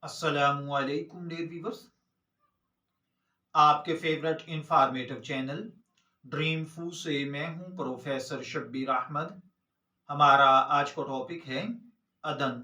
अस्सलामुअलैकुम dear viewers. आपके favourite informative channel dream फू से मैं हूं प्रोफेसर शब्बीर अहमद। हमारा आज का टॉपिक है अदन।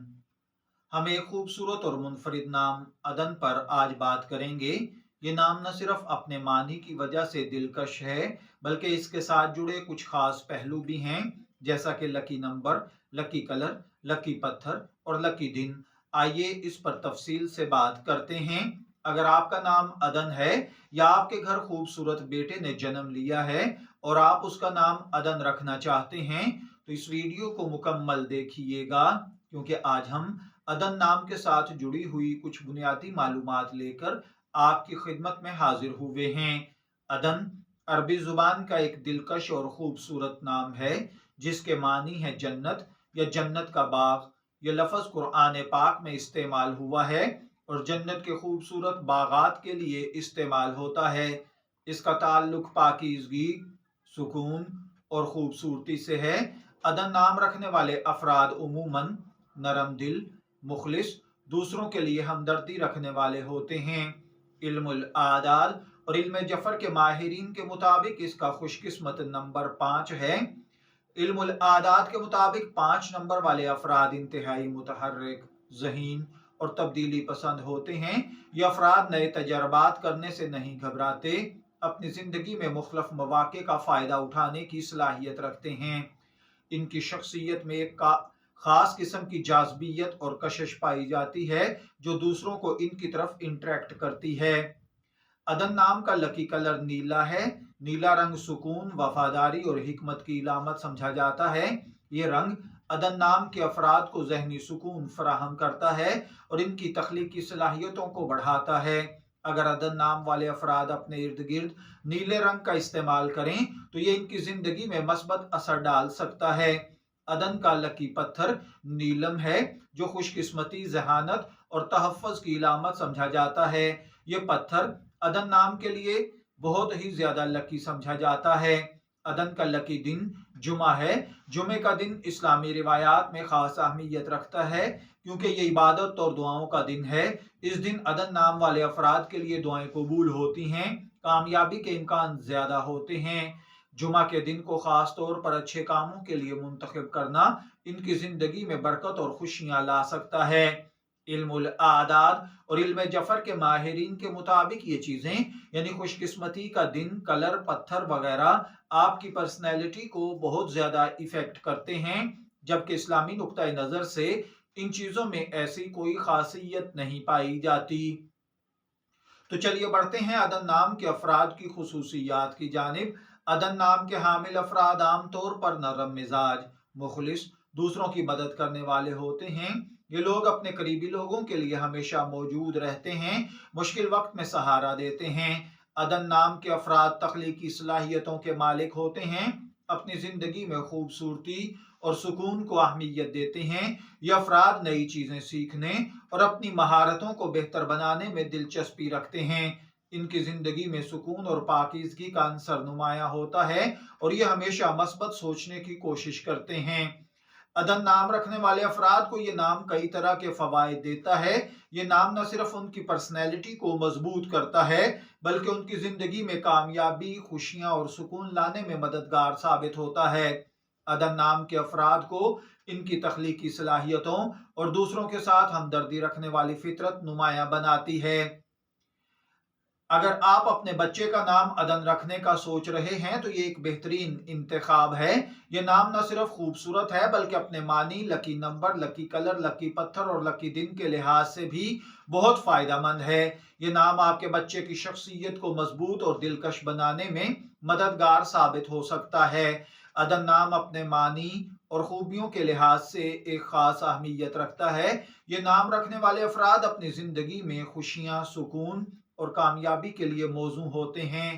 हम एक खूबसूरत और मुनफरिद नाम अदन पर आज बात करेंगे। ये नाम न सिर्फ अपने मानी की वजह से दिलकश है बल्कि इसके साथ जुड़े कुछ खास पहलू भी हैं, जैसा कि lucky number, lucky colour, lucky पत्थर और लकी दिन। आइए इस पर तफसील से बात करते हैं। अगर आपका नाम अदन है या आपके घर खूबसूरत बेटे ने जन्म लिया है और आप उसका नाम अदन रखना चाहते हैं तो इस वीडियो को मुकम्मल देखिएगा, क्योंकि आज हम अदन नाम के साथ जुड़ी हुई कुछ बुनियादी मालूमात लेकर आपकी खिदमत में हाजिर हुए हैं। अदन अरबी जुबान का एक दिलकश और खूबसूरत नाम है जिसके मानी है जन्नत या जन्नत का बाग। ये लफ्ज़ कुरान पाक में इस्तेमाल हुआ है और जन्नत के खूबसूरत बागात के लिए इस्तेमाल होता है। इसका ताल्लुक पाकीज़गी, सुकून और खूबसूरती से है। अदन नाम रखने वाले अफराद उमूमन नरम दिल, मुखलिस, दूसरों के लिए हमदर्दी रखने वाले होते हैं। इल्मुल आदाद और इल्म जफर के माहिरीन के मुताबिक इसका खुशकिस्मत नंबर 5 है। इल्मुल आदात के मुताबिक 5 नंबर वाले अफराद इंतहाई मुतहर्रिक, ज़हीन और तब्दीली पसंद होते हैं। ये अफराद नए तजर्बात करने से नहीं घबराते, अपनी ज़िंदगी में मुख्तलिफ मौक़े का फ़ायदा उठाने की सलाहियत रखते हैं। इनकी शख्सियत में एक खास किस्म की जाज़बियत और कशिश पाई जाती है जो दूसरों को इनकी तरफ इंटरेक्ट करती है। अदन नाम का लकी कलर नीला है। नीला रंग सुकून, वफादारी और हिकमत की इलामत समझा जाता है। ये रंग अदन नाम के अफराद को जहनी सुकून फराहम करता है और इनकी तख्लीकी सलाहियतों को बढ़ाता है। अगर अदन नाम वाले अफराद अपने इर्द गिर्द नीले रंग का इस्तेमाल करें तो ये इनकी जिंदगी में मस्बत असर डाल सकता है। अदन का लकी पत्थर नीलम है जो खुशकिस्मती, जहानत और तहफ़्फ़ुज़ की इलामत समझा जाता है। ये पत्थर अदन नाम के लिए बहुत ही ज्यादा लकी समझा जाता है। अदन का लकी दिन जुमा है। जुमे का दिन इस्लामी रिवायात में खास अहमियत रखता है क्योंकि ये इबादत और दुआओं का दिन है। इस दिन अदन नाम वाले अफराद के लिए दुआएं कबूल होती हैं, कामयाबी के इम्कान ज्यादा होते हैं। जुमा के दिन को खास तौर पर अच्छे कामों के लिए मुंतखब करना इनकी जिंदगी में बरकत और खुशियां ला सकता है। इल्मुल आदाद और इल्म जफर के माहिरीन के मुताबिक ये चीजें यानी खुशकिस्मती का दिन, कलर, पत्थर वगैरह आपकी पर्सनैलिटी को बहुत ज्यादा इफेक्ट करते हैं, जबकि इस्लामी नुक्ता नजर से इन चीजों में ऐसी कोई खासियत नहीं पाई जाती। तो चलिए बढ़ते हैं अदन नाम के अफराद की खुसूसियात की जानिब। अदन नाम के हामिल अफराद आमतौर पर नरम मिजाज, मुखलिस, दूसरों की मदद करने वाले होते हैं। ये लोग अपने करीबी लोगों के लिए हमेशा मौजूद रहते हैं, मुश्किल वक्त में सहारा देते हैं। अदन नाम के अफराद तख्लीकी सलाहियतों के मालिक होते हैं, अपनी जिंदगी में खूबसूरती और सुकून को अहमियत देते हैं। ये अफराद नई चीजें सीखने और अपनी महारतों को बेहतर बनाने में दिलचस्पी रखते हैं। इनकी जिंदगी में सुकून और पाकीज़गी का अंसर नुमाया होता है और ये हमेशा मस्बत सोचने की कोशिश करते हैं। अदन नाम रखने वाले अफराद को ये नाम कई तरह के फवायद देता है। ये नाम न सिर्फ उनकी पर्सनैलिटी को मजबूत करता है बल्कि उनकी जिंदगी में कामयाबी, खुशियां और सुकून लाने में मददगार साबित होता है। अदन नाम के अफराद को इनकी तख्लीकी सलाहियतों और दूसरों के साथ हमदर्दी रखने वाली फितरत नुमाया बनाती है। अगर आप अपने बच्चे का नाम अदन रखने का सोच रहे हैं तो ये एक बेहतरीन इंतखाब है। ये नाम न सिर्फ खूबसूरत है बल्कि अपने मानी, lucky number, lucky colour, lucky पत्थर और लकी दिन के लिहाज से भी बहुत फायदेमंद है। ये नाम आपके बच्चे की शख्सियत को मजबूत और दिलकश बनाने में मददगार साबित हो सकता है। अदन नाम अपने मानी और खूबियों के लिहाज से एक खास अहमियत रखता है। ये नाम रखने वाले अफराद अपनी जिंदगी में खुशियां, सुकून और कामयाबी के लिए मौजू होते हैं।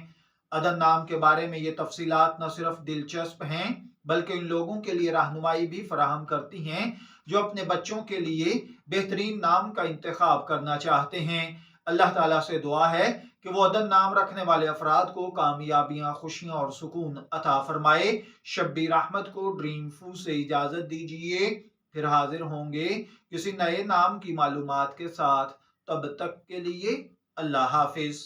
अदन नाम के बारे में ये तफसीलात न सिर्फ दिलचस्प हैं बल्कि इन लोगों के लिए रहनुमाई भी फराहम करती हैं जो अपने बच्चों के लिए बेहतरीन नाम का इंतखाब करना चाहते हैं। अल्लाह ताला से दुआ है कि वो अदन नाम रखने वाले अफराद को कामयाबियां, खुशियां और सुकून अता फरमाए। शब्बीर अहमद को ड्रीम फू से इजाजत दीजिए, फिर हाजिर होंगे किसी नए नाम की मालूमात के साथ। تب تک کے لیے اللہ حافظ۔